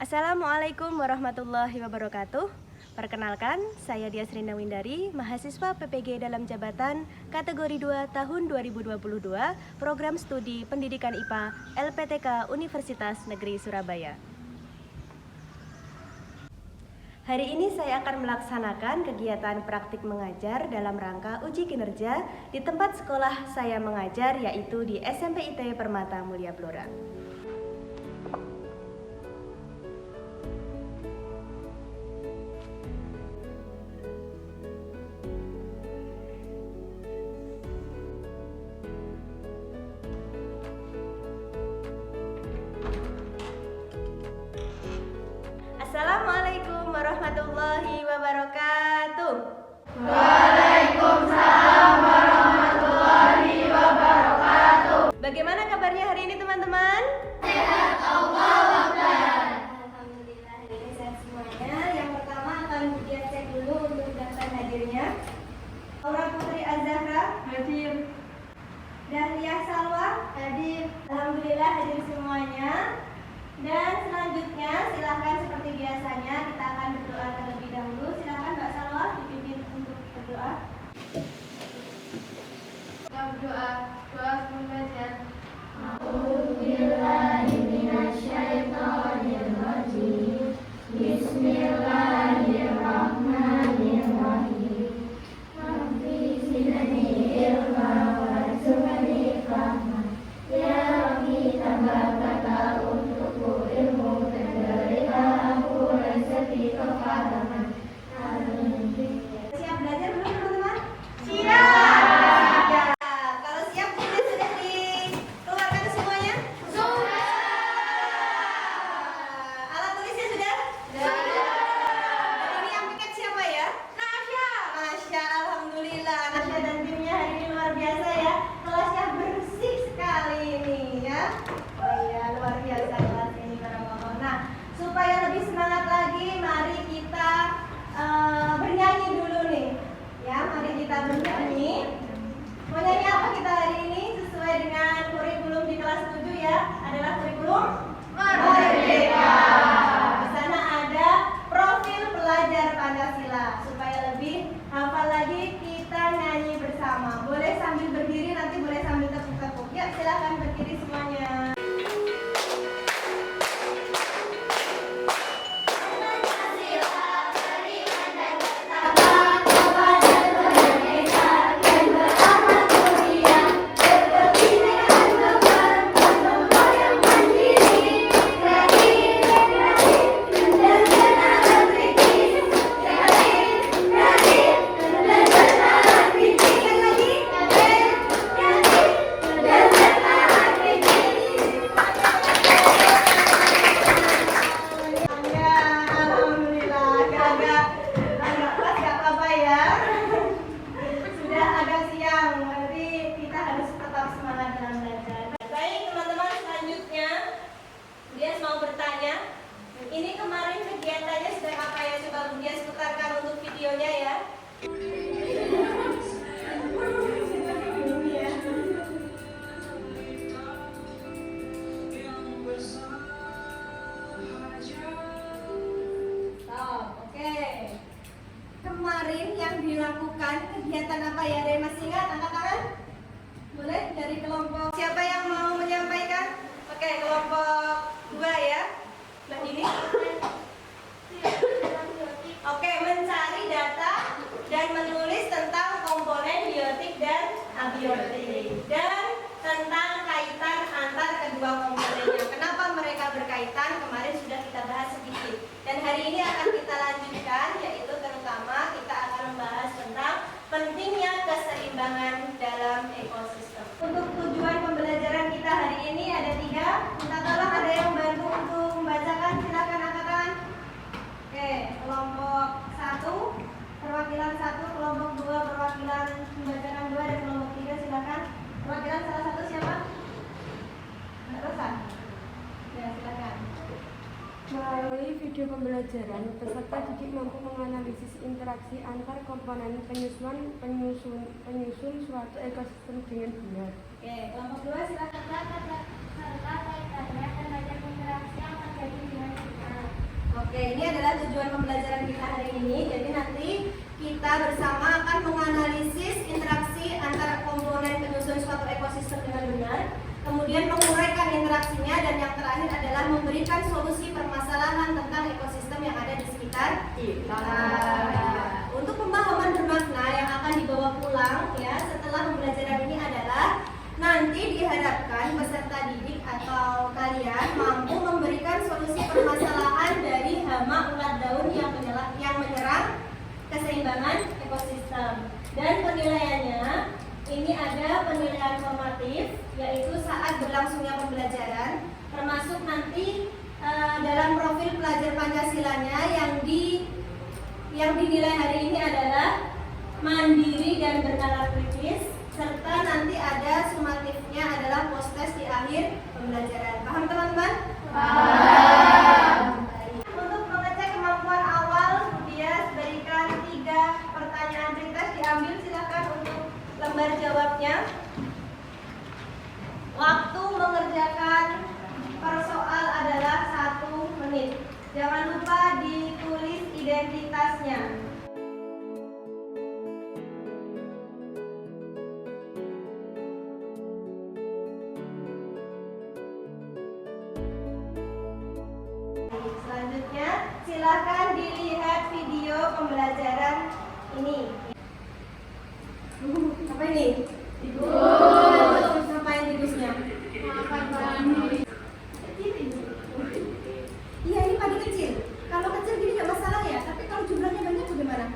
Assalamualaikum warahmatullahi wabarakatuh. Perkenalkan, saya Dias Rina Windari, mahasiswa PPG dalam jabatan kategori 2 tahun 2022, program studi pendidikan IPA LPTK Universitas Negeri Surabaya. Hari ini saya akan melaksanakan kegiatan praktik mengajar dalam rangka uji kinerja di tempat sekolah saya mengajar, yaitu di SMP IT Permata Mulia Blora. Assalamualaikum warahmatullahi wabarakatuh. Waalaikumsalam warahmatullahi wabarakatuh. Bagaimana kabarnya hari ini teman-teman? Sehat, Alhamdulillah. Alhamdulillah, hari ini sehat semuanya. Yang pertama akan kita cek dulu untuk daftar hadirnya. Aura Putri Azahra Hadir. Dahlia Salwa Hadir. Alhamdulillah hadir semuanya. Dan selanjutnya silahkan seperti biasanya kita akan berdoa terlebih dahulu. Silahkan Mbak Salwa dipimpin untuk berdoa. Kita berdoa. Doa sebelum belajar. A'udzubillahiminasyaitonirrajim. Bismillahirrahmanirrahim. Rabbi zidni ilma warzuqni fahma. Ya Rabbi tambah kata untukku ilmu dan berilah aku rezeki kefahaman. Amin. Siap belajar belum teman-teman? Siap. Ya, kalau siap sudah dikeluarkan semuanya? Sudah. Alat tulisnya sudah? Sudah. Dan ini yang piket siapa ya? Nasya. Masya Alhamdulillah, Nasya dan timnya hari ini luar biasa ya. Kelasnya bersih sekali ini ya. Oh iya, luar biasa kelas ini para mohon. Nah, supaya lebih semangat lagi, mari kita bernyanyi dulu nih. Ya, mari kita bernyanyi. Mau nyanyi apa kita hari ini? Sesuai dengan kurikulum di kelas 7 ya. Adalah kurikulum Merdeka. Di sana ada profil pelajar Pancasila. Supaya lebih hafal lagi, kita nyanyi bersama. Boleh sambil berdiri, nanti boleh sambil tepuk-tepuk. Ya, silakan berdiri semuanya. Alhamdulillah, agak kelas gak apa-apa ya. Sudah agak siang, berarti kita harus tetap semangat dalam belajar. Baik teman-teman, selanjutnya dia mau bertanya. Ini kemarin kegiatannya sudah apa ya? Coba dia putarkan untuk videonya ya. Oke. Kemarin yang dilakukan kegiatan apa ya? Ada yang masih ingat? Angkat tangan. Boleh dari kelompok. Siapa yang mau menyampaikan? Oke, kelompok 2 ya. Mbak Dini. Oke, mencari data dan menulis tentang komponen biotik dan abiotik dan tentang kaitan antar kedua komponennya. Kenapa mereka berkaitan? Kemarin sudah kita bahas sedikit. Dan hari ini akan kita lanjutkan, yaitu terutama kita akan membahas tentang pentingnya keseimbangan dalam ekosistem. Untuk tujuan pembelajaran kita hari ini ada 3. Minta tolong ada yang bantu untuk membacakan, silakan angkat tangan. Oke, kelompok 1 perwakilan 1, kelompok 2 perwakilan membacakan 2, dan kelompok 3 silakan. Perwakilan salah satu siapa? Mbak Rosa. Ya, silakan. Melalui video pembelajaran, peserta didik mampu menganalisis interaksi antar komponen penyusun suatu ekosistem dengan benar. Oke, kelompok 2 silakan. Serta kaitannya terhadap interaksi yang terjadi dengan sekitar. Oke, ini adalah tujuan pembelajaran kita hari ini. Jadi nanti kita bersama akan menganalisis interaksi antara komponen penyusun suatu ekosistem dengan benar, kemudian menguraikan interaksinya, dan yang terakhir adalah memberikan solusi permasalahan tentang ekosistem yang ada di sekitar kita. Untuk pemahaman bermakna yang akan dibawa pulang ya setelah pembelajaran ini adalah nanti diharapkan peserta didik atau kalian mampu memberikan solusi permasalahan dari hama ulat daun yang menyerang keseimbangan ekosistem. Dan penilaiannya ini ada penilaian formatif, yaitu saat berlangsungnya pembelajaran, termasuk nanti dalam profil pelajar Pancasilanya yang dinilai hari ini adalah mandiri dan bernalar kritis, serta nanti ada sumatifnya adalah post test di akhir pembelajaran. Paham teman-teman? Paham. Untuk mengecek kemampuan awal, dia berikan 3 pertanyaan ringkas, diambil silakan untuk lembar jawabnya. Waktu mengerjakan per soal adalah 1 menit. Jangan lupa ditulis identitasnya. Selanjutnya, silakan dilihat video pembelajaran ini. Apa ini? Tikus. Ngapain tikusnya? Iya, ini padi kecil. Kalau kecil gini nggak masalah ya, tapi kalau jumlahnya banyak bagaimana?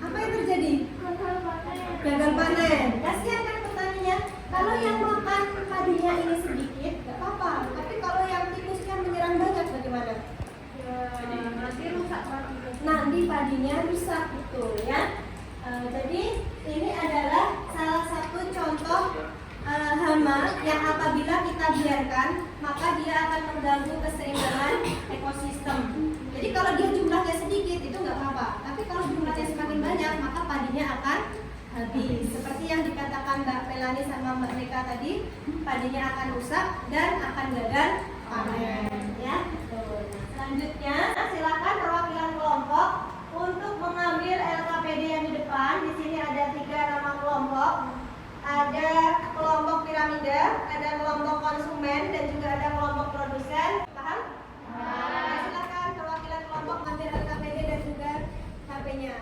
Apa yang terjadi? Gagal panen. Kasihan kan petaninya. Kalau yang makan padinya ini sedikit, nggak apa-apa. Tapi kalau yang tikusnya menyerang banyak bagaimana? Nanti rusak padinya. Nanti padinya rusak, betul ya. Jadi ini adalah salah satu contoh hama yang apabila kita biarkan maka dia akan mengganggu keseimbangan ekosistem. Jadi kalau dia jumlahnya sedikit itu nggak apa-apa, tapi kalau jumlahnya semakin banyak maka padinya akan habis. Seperti yang dikatakan Mbak Melani sama Mbak Meka tadi, padinya akan rusak dan akan gagal panen. Ya. Selanjutnya silakan perwakilan kelompok untuk mengambil LKPD yang di depan. Di sini ada 3 nama kelompok. Ada kelompok piramida, ada kelompok konsumen, dan juga ada kelompok produsen. Paham? Nah, silakan perwakilan kelompok ambil LKPD dan juga HP-nya.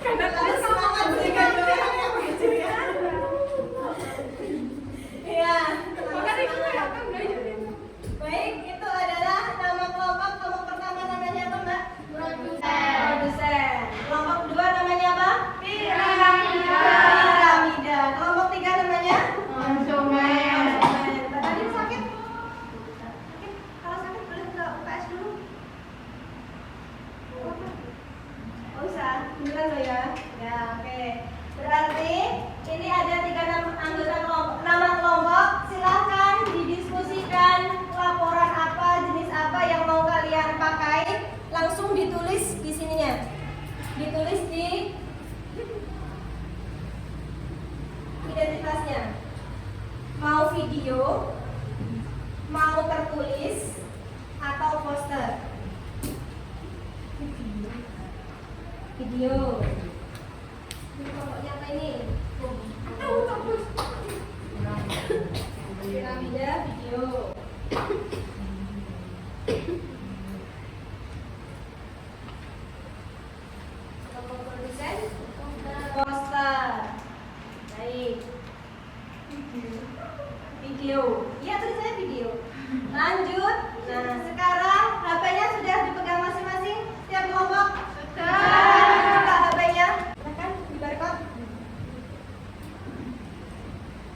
Karena kalian semangat berikan doang yang lucu ya. Iya. Baik, itu adalah nama kelompok. Kelompok pertama namanya apa, Mbak? Produsen. Kelompok kedua namanya apa? Piramida. Kelompok 3 namanya? Konsumen. Tadi sakit? Kalau sakit boleh ke UPS dulu. Oh, usah. Beneran loh ya? Ya, oke. Berarti ini ada 3 anggota kelompok. Nama kelompok, silahkan didiskusikan laporan apa, jenis apa yang mau kalian pakai. Langsung ditulis di sininya. Ditulis di identitasnya. Mau video, mau tertulis, atau poster. Video. Kelompoknya apa ini? Piramida, video. Kelompok produsen, poster. Baik. Video. Iya, tulisannya video. Lanjut. Nah, sekarang HP-nya sudah dipegang masing-masing setiap kelompok. Buka HP-nya. Silakan di barcode.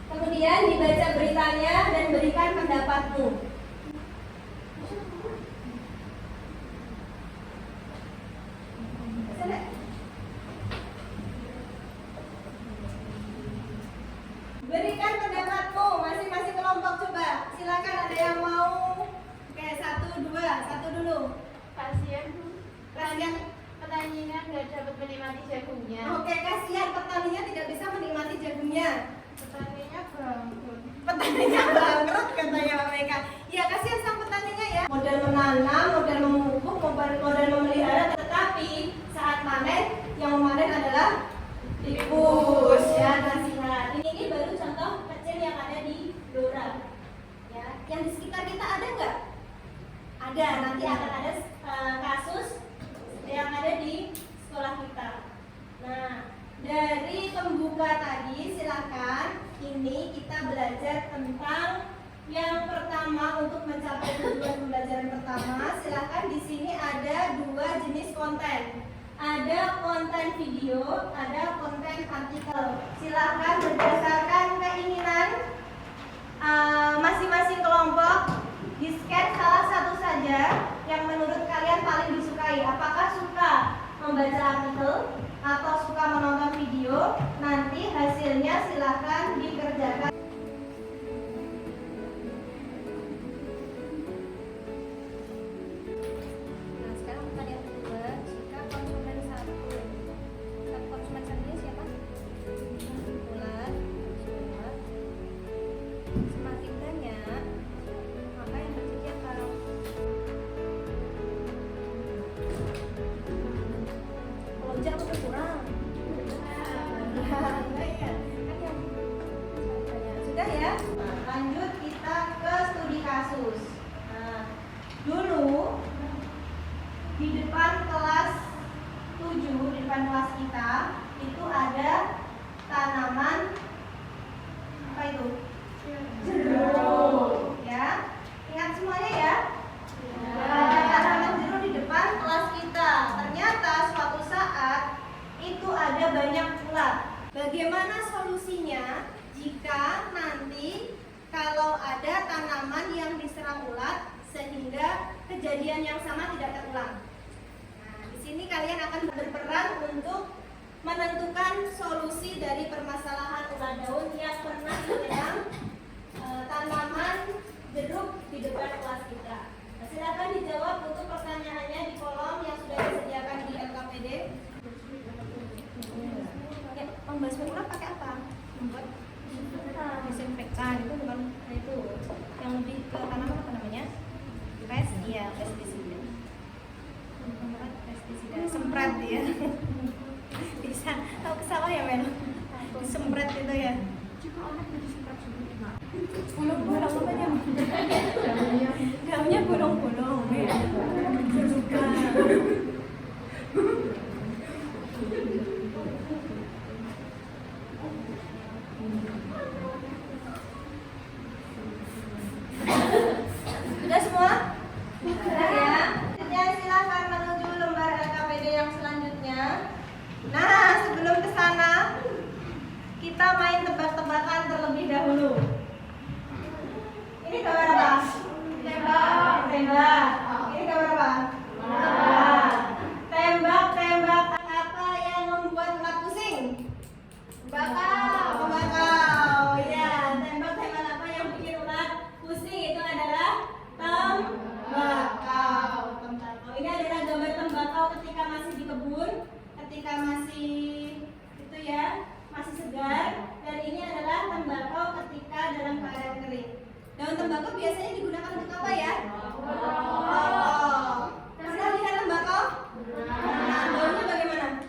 Kemudian dibaca beritanya dan berikan pendapatmu. Berikan pendapatmu masing-masing kelompok, coba. Silakan, ada yang mau. Oke, 1, 2, 1 dulu. Kasihan Petaninya nggak dapat menikmati jagungnya. Oke, kasihan petaninya tidak bisa menikmati jagungnya. Petaninya bangkrut katanya mereka. Ya kasihan sama petaninya ya. Modal menanam, modal memupuk, modal memelihara, tetapi saat panen yang memanen adalah tikus ya, nasihat. Ini baru contoh kecil yang ada di Blora. Ya, yang di sekitar kita ada nggak? Ada. Nanti akan ada kasus yang ada di sekolah kita. Nah, dari pembuka tadi silakan ini kita belajar tentang yang pertama untuk mencapai tujuan pembelajaran pertama. Silakan di sini ada 2 jenis konten. Ada konten video, ada konten artikel. Silakan berdasarkan keinginan masing-masing kelompok di-scan salah satu saja yang menurut kalian paling disukai. Apakah suka membaca artikel atau suka menonton video? Nanti hasilnya silakan dikerjakan. Nah, sekarang pertanyaan kedua, jika konsumen satu siapa? Bulan. Semakin banyak, maka yang terjadi akan melonjak atau berkurang? Sudah ya? Nah, lanjut kita ke studi kasus. Nah, dulu di depan kelas 7, di depan kelas kita itu ada tanaman apa itu? Jeruk. Ya, ingat semuanya ya? Ada tanaman jeruk di depan kelas kita. Ternyata suatu saat itu ada banyak ulat. Bagaimana solusinya jika nanti kalau ada tanaman yang diserang ulat sehingga kejadian yang sama tidak terulang? Nah, di sini kalian akan berperan untuk menentukan solusi dari permasalahan ulat daun yang pernah menyerang tanaman jeruk di depan kelas kita. Nah, silakan dijawab untuk pertanyaannya di kolom yang sudah disediakan di LKPD. Ya, pembasmi ulat pakai apa? Disinfektan itu bukan itu. Yang lebih ke tanaman apa namanya? Pestisida. Pestisida. Semprot ya. Bisa. Tahu ke sawah ya, Men? Disemprot itu ya. Bolong-bolong apa ya? Daunnya bolong-bolong ya. Suka. Sudah semua? Sudah ya? Ya, silakan menuju lembar LKPD yang selanjutnya. Nah, sebelum ke sana kita main tebak-tebakan terlebih dahulu. Ini gambar apa? Tembak. Tembak. Ini gambar apa? Tembak. Tembak-tembak apa yang membuat ulat pusing? Bakau. Bakau. Ya, tembak-tembak apa yang bikin ulat pusing itu adalah tembakau. Tembakau. Ini adalah gambar tembakau ketika masih di kebun, ketika masih itu ya, masih segar, dan ini adalah tembakau ketika dalam keadaan kering. Daun tembakau biasanya digunakan untuk apa ya? Oh. Pernah lihat tembakau? Nah, daunnya bagaimana?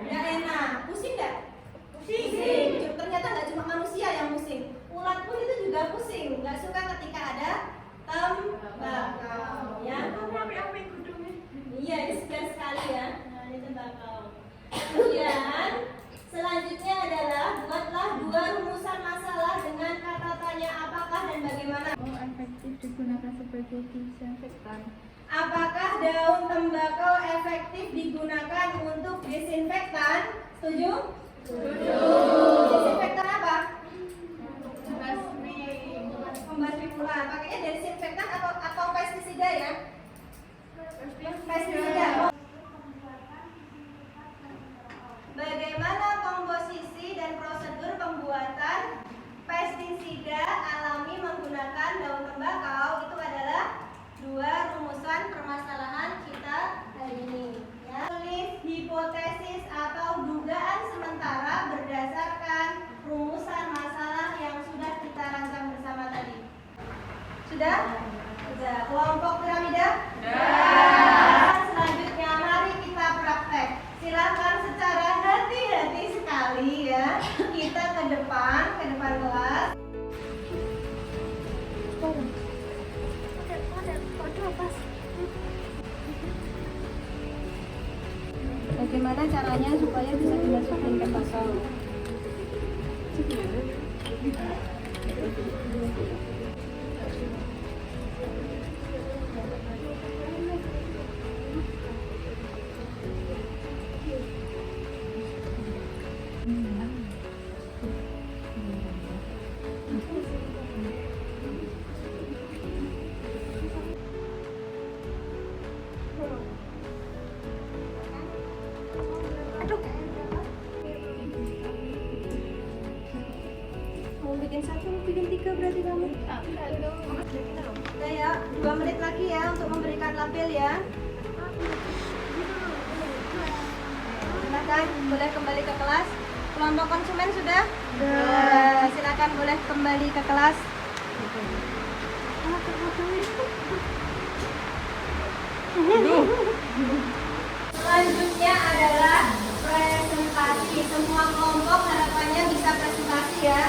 Nggak enak. Pusing nggak? Pusing. Ternyata nggak cuma manusia yang pusing. Ulat pun itu juga pusing. Nggak suka ketika ada tembakau. Ya. Iya, ini sekian sekali ya. Nah, ini tembakau. Kemudian selanjutnya adalah buatlah 2 rumusan masalah dengan kata tanya apakah dan bagaimana. Efektif digunakan sebagai disinfektan. Apakah daun tembakau efektif digunakan untuk disinfektan? Setuju? Setuju. Disinfektan apa? Pembasmi ulat. Pakainya disinfektan atau pestisida ya? Pestisida. Bagaimana komposisi dan prosedur pembuatan pestisida alami menggunakan daun tembakau? Itu adalah 2 rumusan permasalahan kita hari ini. Ya. Tulis hipotesis atau dugaan sementara berdasarkan rumusan masalah Sudah? Sudah. Kelompok piramida? Sudah. Selanjutnya mari kita praktek. Silakan secara hati-hati sekali ya. Kita ke depan kelas. Bagaimana caranya supaya bisa dimasukin ke pasal? Mau bikin 1, mau bikin 3 berarti kamu? Udah ya, 2 menit lagi ya untuk memberikan label ya. Silakan boleh kembali ke kelas. Kelompok konsumen sudah? Sudah. Silakan boleh kembali ke kelas. Selanjutnya adalah presentasi. Semua kelompok harapannya bisa presentasi ya.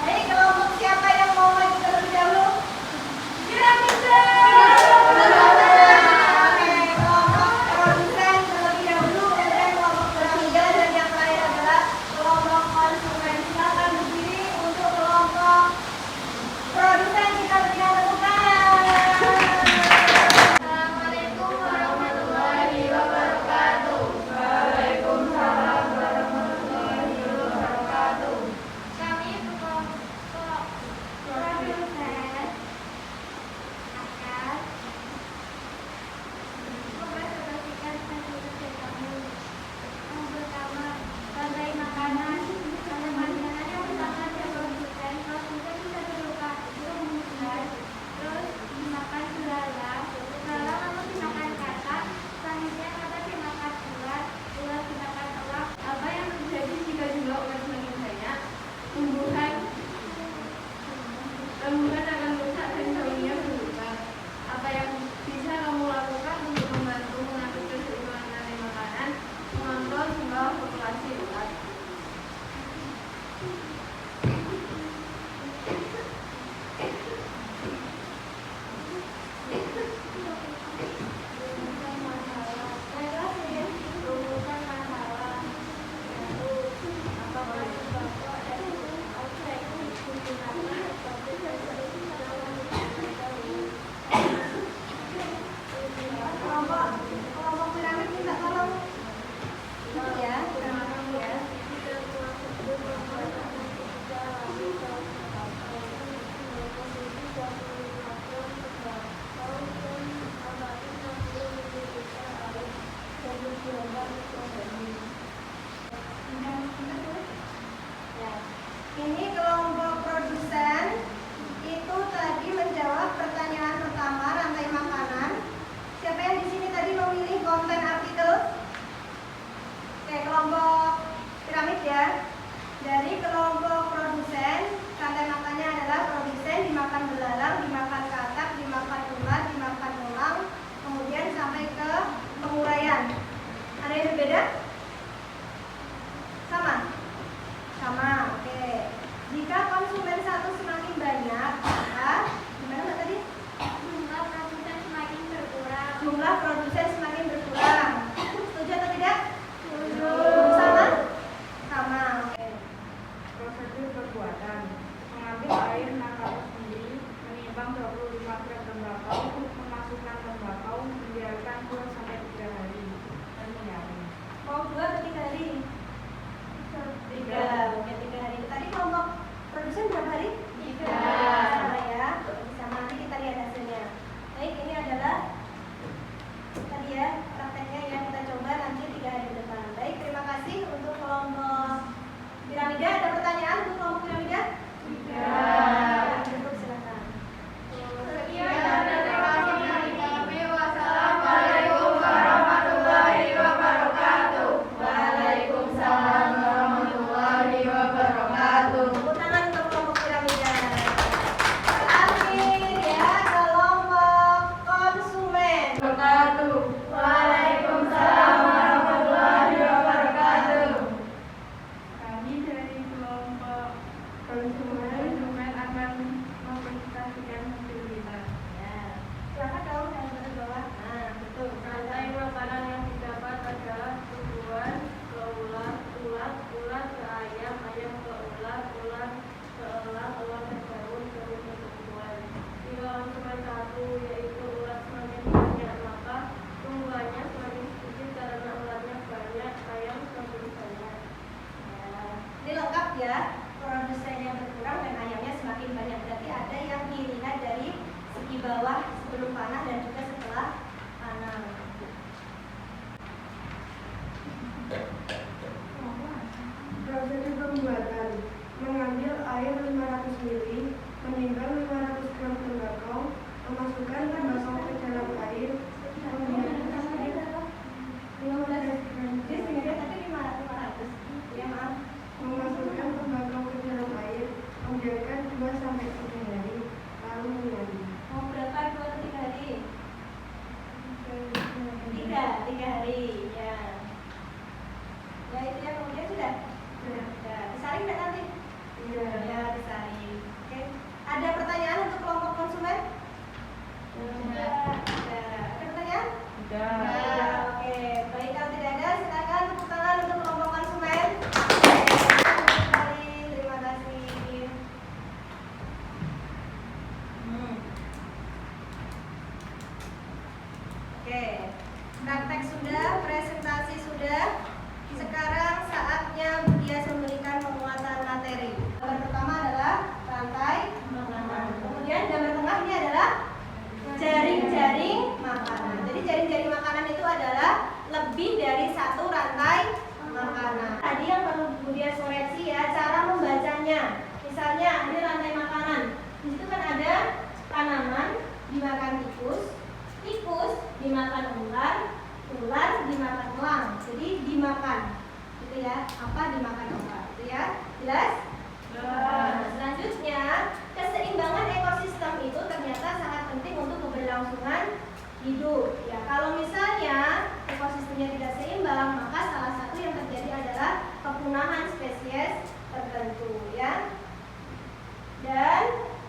Hai, kelompok siapa yang mau maju terlebih dahulu? Piramida. Oke, kelompok produsen terlebih dahulu, kemudian kelompok piramida, dan yang terakhir adalah kelompok konsumen. Silakan berdiri untuk kelompok produsen. Kita berikan tepuk tangan. Assalamualaikum warahmatullahi wabarakatuh. Waalaikumsalam warahmatullahi wabarakatuh. Kami kelompok produsen akan mempresentasikan hasil kerja kami. Yang pertama, rantai makanan. Rantai makanan yang pertama ada produsen. Produsen bisa berupa tumbuhan, terus dimakan selala, selala lalu dimakan katak, selanjutnya katak dimakan ulat, ulat dimakan telak. Apa yang terjadi jika jumlah ulat semakin banyak? Tumbuhan akan rusak dan daunnya berlubang. Apa yang bisa kamu lakukan untuk membantu mengatur keseimbangan rantai makanan, mengontrol jumlah populasi ulat? Kelompok piramid minta tolong ya, terima kasih ya. Ya. Ini kelompok produsen itu tadi menjawab pertanyaan pertama, rantai makanan. Siapa yang di sini tadi memilih konten artikel? Oke, kelompok piramid ya. Dari kelompok produsen, rantai makannya adalah produsen dimakan belalang, dimakan katak, dimakan ulat, dimakan elang, kemudian sampai ke penguraian. Ada yang berbeda? Sama? Sama, oke. Jika konsumen satu semakin banyak, maka gimana Mbak tadi? Jumlah produsen semakin berkurang. Jumlah produsen semakin berkurang. Setuju atau tidak? Setuju. Sama? Sama, oke. Prosedur perbuatan: mengambil air nakal sendiri, menimbang 25 gram tembakau, memasukkan tembakau, membiarkan 2 sampai 3 hari, dan menyaring. Mau 2 atau 3 hari? 3. Oke, 3 hari. Tadi kelompok produsen berapa hari? 3. Sama ya. Sama, nanti kita lihat hasilnya. Baik, ini adalah tadi ya sendiri menimbang 500 gram tembakau, memasukkan tembakau ke dalam air, membiarkan 500 gram memasukkan tembakau ke dalam air, membiarkan 2 sampai 3 hari, lalu menyanyi. Mau berapa 2-3 hari? 3 hari ya. Ya itu ya, kemudian sudah? Sudah. Disaring nggak nanti? Iya. Ya disaring. Oke. Ada pertanyaan untuk kelompok konsumen? Sudah. Ada pertanyaan? Sudah. Ya, oke. Baik, kalau tidak ada silakan tepuk tangan untuk kelompok konsumen. Terima kasih. Oke, praktek sudah, presentasi sudah. Sekarang saatnya Budias memberikan penguatan materi. Gambar pertama adalah rantai makanan. Kemudian gambar tengah ini adalah jaring-jaring makanan. Jadi jaring-jaring makanan itu adalah lebih dari satu rantai makanan. Tadi yang perlu Budias koreksi ya, cara membacanya. Misalnya ini rantai makanan. Di situ kan ada tanaman dimakan tikus, tikus dimakan ular, ular dimakan elang. Jadi dimakan, gitu ya. Apa dimakan apa? Itu ya. Jelas? Nah, selanjutnya keseimbangan ekosistem itu ternyata sangat penting untuk keberlangsungan hidup. Ya, kalau misalnya ekosistemnya tidak seimbang, maka salah satu yang terjadi adalah kepunahan spesies tertentu, ya. Dan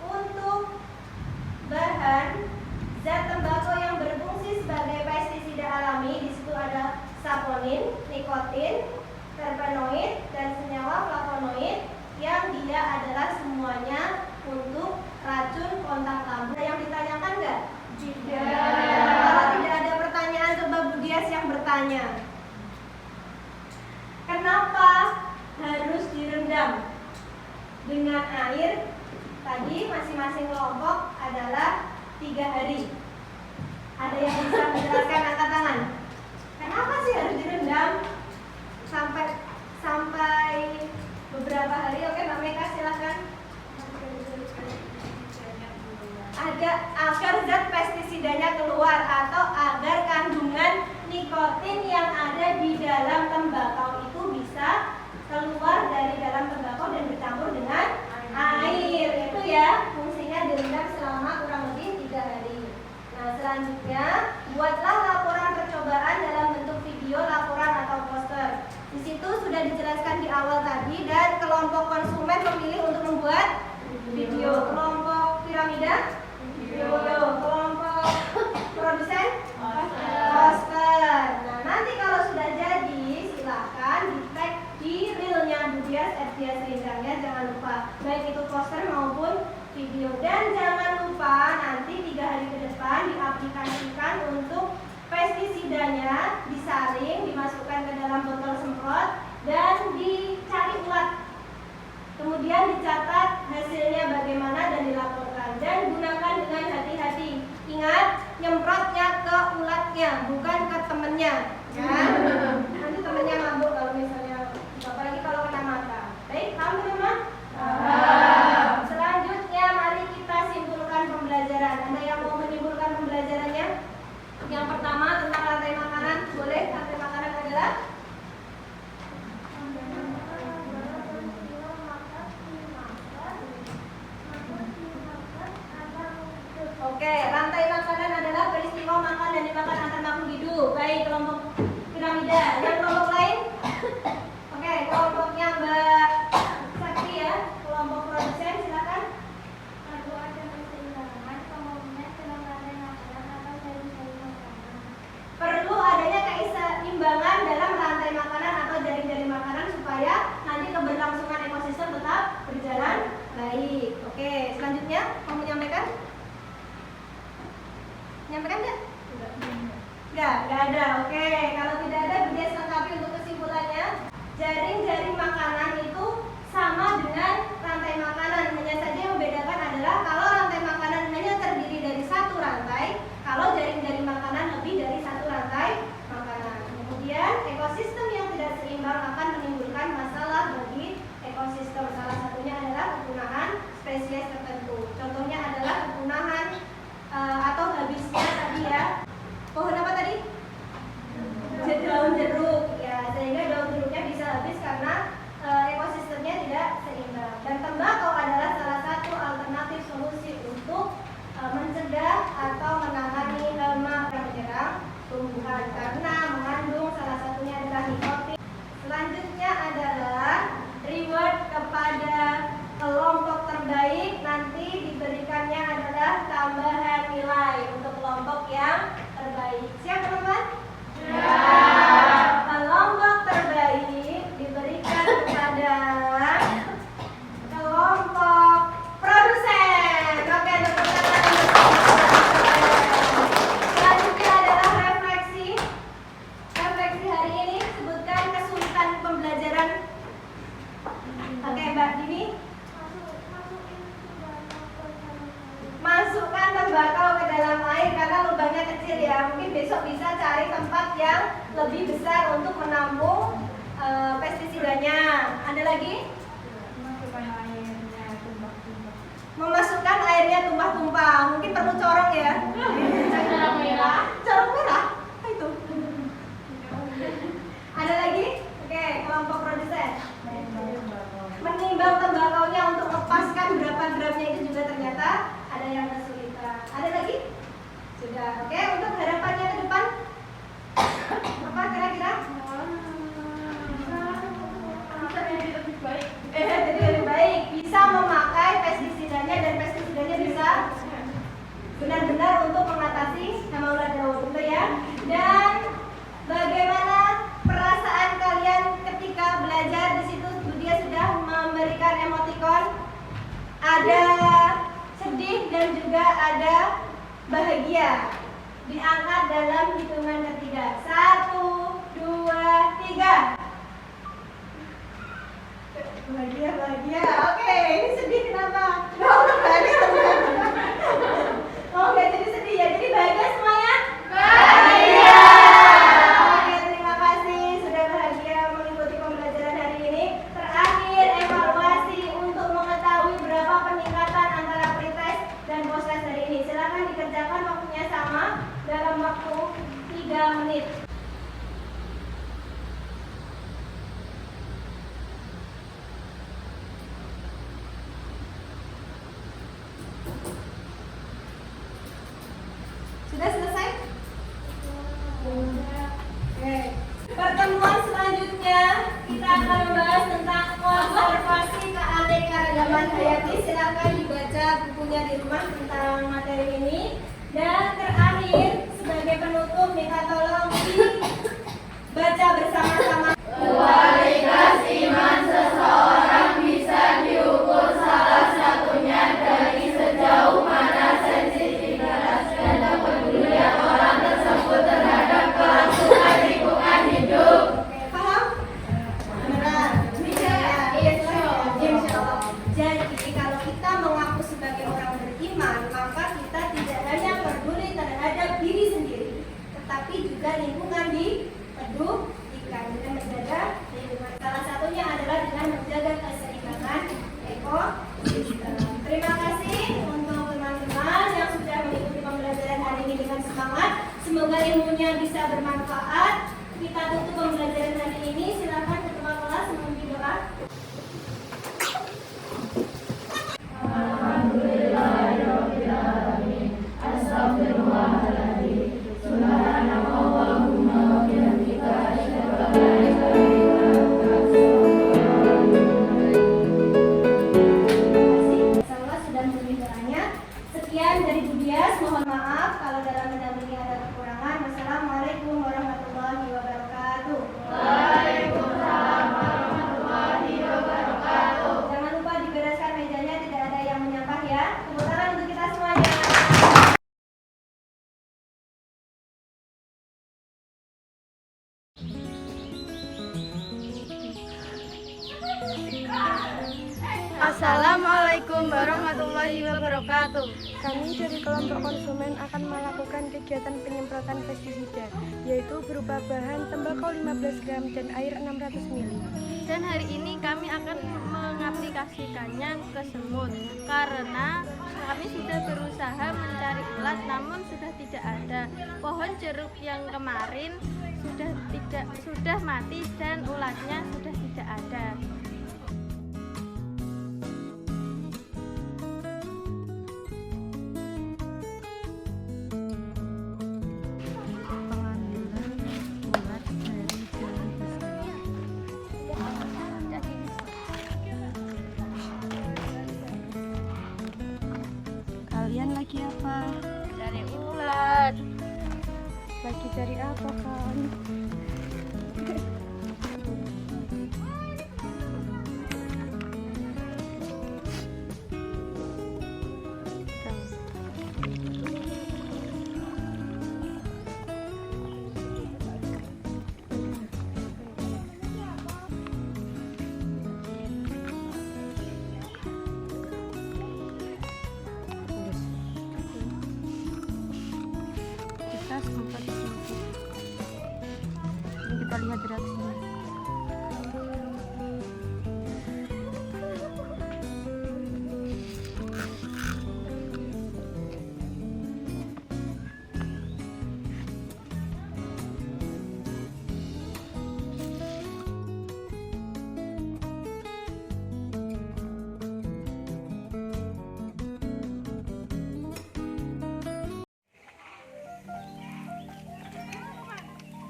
untuk bahan zat tembakau yang berfungsi sebagai pestisida alami, di situ ada saponin, nikotin, terpenoid, dan senyawa flavonoid yang dia adalah semuanya untuk racun kontak lambung. Ada yang ditanyakan nggak? Tidak. Kalau tidak ada pertanyaan, coba Budias yang bertanya. Kenapa harus direndam dengan air? Tadi masing-masing kelompok adalah 3 hari. Ada yang bisa menjelaskan, angkat tangan. Kenapa sih harus direndam sampai beberapa hari? Oke, Mbak Meka silahkan. Agar zat pestisidanya keluar atau agar kandungan nikotin yang ada di dalam tembakau itu bisa keluar dari dalam tembakau dan bercampur dengan air. Itu ya fungsinya direndam selama kurang lebih 3 hari. Nah, selanjutnya buatlah laporan percobaan dalam bentuk video, laporan atau poster. Di situ sudah dijelaskan di awal tadi, dan kelompok konsumen memilih untuk membuat video. Kelompok piramida video, kelompok produsen poster. Nah, nanti kalau sudah jadi silahkan di tag di reelnya Budias @diasrindang ya, jangan lupa, baik itu poster maupun video. Dan jangan lupa nanti 3 hari ke depan diaplikasikan untuk pestisidanya, disaring, dimasukkan ke dalam botol semprot dan dicari ulat. Kemudian dicatat hasilnya bagaimana dan dilaporkan, dan gunakan dengan hati-hati. Ingat, nyemprotnya ke ulatnya, bukan ke temennya ya. Nanti temennya mabuk kalau misalnya, apalagi kalau kena mata. Baik, paham teman-teman? Selanjutnya mari kita simpulkan pembelajaran. Ada yang mau menyimpulkan pembelajarannya? Yang pertama tentang rantai makanan. Boleh, rantai makanan adalah oke, rantai makanan adalah peristiwa makan dan dimakan antar makhluk hidup. Baik, kelompok piramida. Yang kelompok lain? Oke, kelompoknya Mbak Sakti ya. Kelompok produsen silakan. Perlu adanya keseimbangan dalam rantai makanan atau jaring-jaring makanan supaya nanti keberlangsungan ekosistem tetap berjalan baik. Oke, selanjutnya mau menyampaikan? Menyampaikan nggak? Nggak ada. Oke, kalau tidak ada, Budias lengkapi untuk kesimpulannya. Jaring-jaring makanan itu sama dengan rantai makanan, hanya saja yang membedakan adalah kalau rantai makanan hanya terdiri dari satu rantai, kalau jaring-jaring makanan lebih dari satu rantai makanan. Kemudian ekosistem yang tidak seimbang akan menimbulkan masalah bagi ekosistem. Salah satunya adalah kepunahan spesies dalam air karena lubangnya kecil ya. Mungkin besok bisa cari tempat yang lebih besar untuk menampung pestisidanya. Ada lagi? Memasukkan airnya tumpah-tumpah. Mungkin perlu corong ya. Corong merah. Corong merah? Apa itu? Ada lagi? Oke, kelompok produsen. Menimbang tembakaunya untuk lepaskan berapa gramnya itu juga ternyata ada yang kesulitan. Ada lagi? Sudah. Oke, untuk harapannya ke depan apa kira-kira? Jadi lebih baik. Bisa memakai pestisidanya dan pestisidanya bisa benar-benar untuk mengatasi hama ulat daun, gitu ya. Dan bagaimana perasaan kalian ketika belajar di situ? Dia sudah memberikan emotikon, ada sedih dan juga ada bahagia. Diangkat dalam hitungan ketiga. 1, 2, 3. Bahagia. Oke, ini sedih kenapa? Udah bahagia. Oke, jadi sedih ya. Jadi bahagia semuanya? Bahagia. Oke, terima kasih sudah bahagia mengikuti pembelajaran hari ini. Terakhir, evaluasi untuk mengetahui berapa peningkatan antara pretest dan posttest hari ini. Silakan dikerjakan, waktunya sama dalam waktu 3 menit. Sudah selesai? Oke. Pertemuan selanjutnya kita akan membahas tentang konservasi keanekaragaman hayati. Silakan dibaca bukunya di rumah tentang materi ini. Dan terakhir sebagai penutup minta tolong dibaca bersama-sama. Kualitas iman seseorang bisa diukur salah satunya dari sejauh mana sensitivitas dan kepedulian orang tersebut terhadap kelangsungan lingkungan hidup. Oke, paham? Benar. Bisa ya? Iya, insya Allah. Jadi kalau kita mengaku sebagai orang beriman, maka kita tidak hanya peduli terhadap diri sendiri, tetapi juga lingkungan dipedulikan dengan menjaga lingkungan. Salah satunya adalah dengan menjaga keseimbangan ekosistem. Terima kasih untuk teman-teman yang sudah mengikuti pembelajaran hari ini dengan semangat. Semoga ilmunya bisa bermanfaat. Kita tutup pembelajaran hari ini. Silakan ketua kelas memimpin doa. Insyaallah sudah memimpin doanya. Sekian dari Budias. Mohon maaf kalau dalam mendampingi ada kekurangan. Wassalamualaikum warahmatullahi wabarakatuh. Waalaikumsalam warahmatullahi wabarakatuh. Jangan lupa dibereskan mejanya, tidak ada yang menyampah ya. Tepuk tangan untuk kita semuanya. Assalamualaikum warahmatullahi wabarakatuh. Kami dari kelompok konsumen akan melakukan kegiatan penyemprotan pestisida, yaitu berupa bahan tembakau 15 gram dan air 600 ml. Dan hari ini kami akan mengaplikasikannya ke semut karena kami sudah berusaha mencari ulat namun sudah tidak ada. Pohon jeruk yang kemarin sudah mati dan ulatnya sudah tidak ada. Kalian lagi apa? Cari ulat. Lagi cari apa kan? atas 4 cm. Ini kita lihat reaksinya.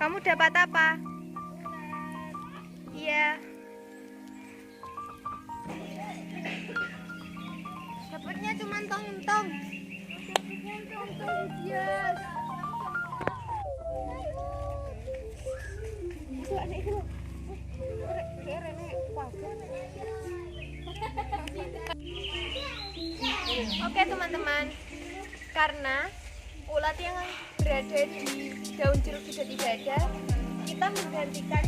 Kamu dapat apa? Iya. Dapatnya cuma tong-tong. Yes. Oke teman-teman, karena ulat yang berada di daun jeruk sudah tidak ada, kita menggantikan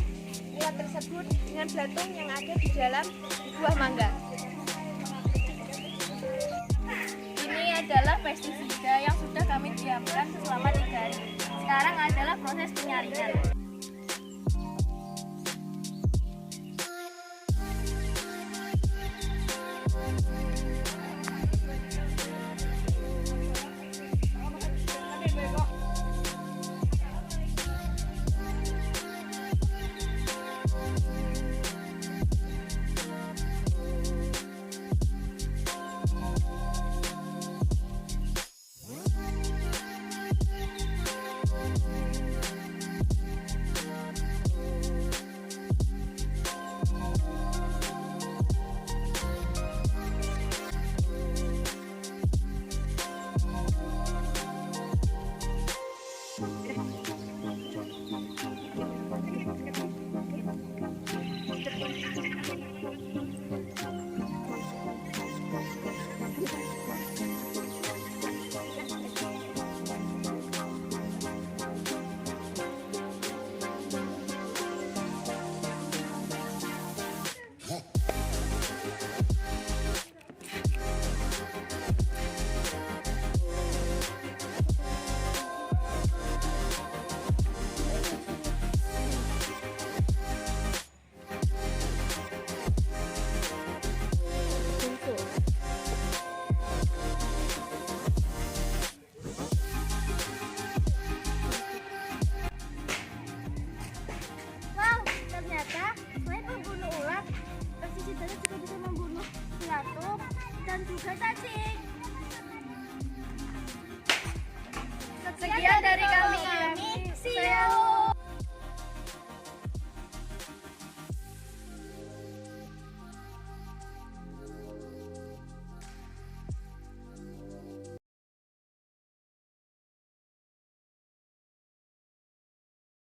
ulat tersebut dengan belatung yang ada di dalam buah mangga. Ini adalah pestisida yang sudah kami diamkan selama 3 hari. Sekarang adalah proses penyaringan.